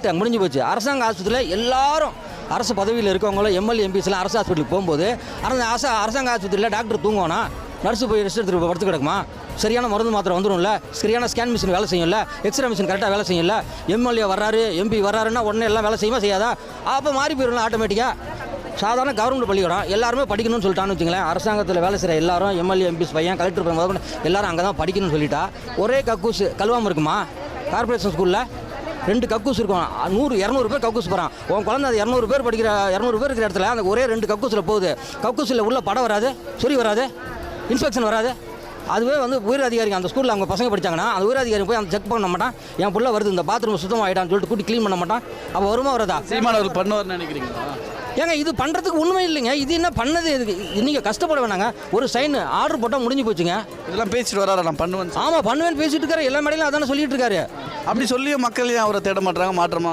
பண்ணிட்டேன், முடிஞ்சு போச்சு. அரசாங்க ஆஸ்பத்திரியில் எல்லாரும் அரசு பதவியில் இருக்கவங்களும் எம்எல்ஏ எம்பிஸ்லாம் அரசு ஹாஸ்பிட்டலுக்கு போகும்போது அரசாங்க ஆஸ்பத்திரியில் டாக்டர் தூங்குவானா, நர்ஸு போய் ரெஸ்ட் எடுத்துகிட்டு படுத்து கிடக்குமா, சரியான மருந்து மாத்திரை வந்துடும்ல, சரியான ஸ்கேன் மிஷின் வேலை செய்யும்ல, எக்ஸ்ரே மிஷின் கரெக்டாக வேலை செய்யும்ல, எம்எல்ஏ வர்றாரு எம்பி வர்றாருன்னா உடனே எல்லாம் வேலை செய்யுமா செய்யாதா? அப்போ மாறி போயிடும்ல ஆட்டோமேட்டிக்காக. சாதாரண கவர்மெண்ட் பள்ளிக்கூடம் எல்லாருமே படிக்கணும்னு சொல்லிட்டான்னு வச்சுங்களேன். அரசாங்கத்தில் வேலை செய்கிற எல்லாரும் எம்எல்ஏ எம்பிஸ் பையன் கலெக்டர் பையன் எல்லாரும் அங்கே தான் படிக்கணும்னு சொல்லிட்டா ஒரே கக்கூஸ் கழுவாமல் இருக்குமா? கார்பரேஷன் ஸ்கூலில் 2 கக்கூஸ் இருக்கும், 100-200 பேர் கக்கூஸ் போகிறான். உன் குழந்தை அது 200 பேர் படிக்கிற 200 பேர் இருக்கிற இடத்துல அந்த ஒரே 2 கக்கூஸில் போகுது. கக்கூஸில் உள்ள படம் வராது, சொறி வராது, இன்ஸ்பெக்ஷன் வராது. அதுவே உயர் அதிகாரிங்க அந்த ஸ்கூலில் அவங்க பசங்க படித்தாங்கன்னா அந்த உயர் அதிகாரி போய் அந்த செக் பண்ண மாட்டான், என் பிள்ளை வருது இந்த பாத்ரூம் சுத்தமாகிட்டான்னு சொல்லிட்டு கூட்டி க்ளீன் பண்ண மாட்டான். அப்போ வருமா வரதா? சீமானவர்கள் பண்ணுவார்னு நினைக்கிறீங்களா? ஏங்க இது பண்ணுறதுக்கு உண்மை இல்லைங்க. இது என்ன பண்ணது? இதுக்கு நீங்கள் கஷ்டப்பட வேணாங்க. ஒரு சைன் ஆர்டர் போட்டால் முடிஞ்சு போச்சுங்க. இதெல்லாம் பேசிட்டு வராரா? நான் பண்ணுவேன். ஆமாம் பண்ணுவேன்னு பேசிட்டு இருக்காரு. எல்லா மேடையிலும் அதானே சொல்லிட்டு இருக்காரு. அப்படி சொல்லியும் மக்கள் ஏன் அவரை தேட மாட்டாங்க மாற்றமா?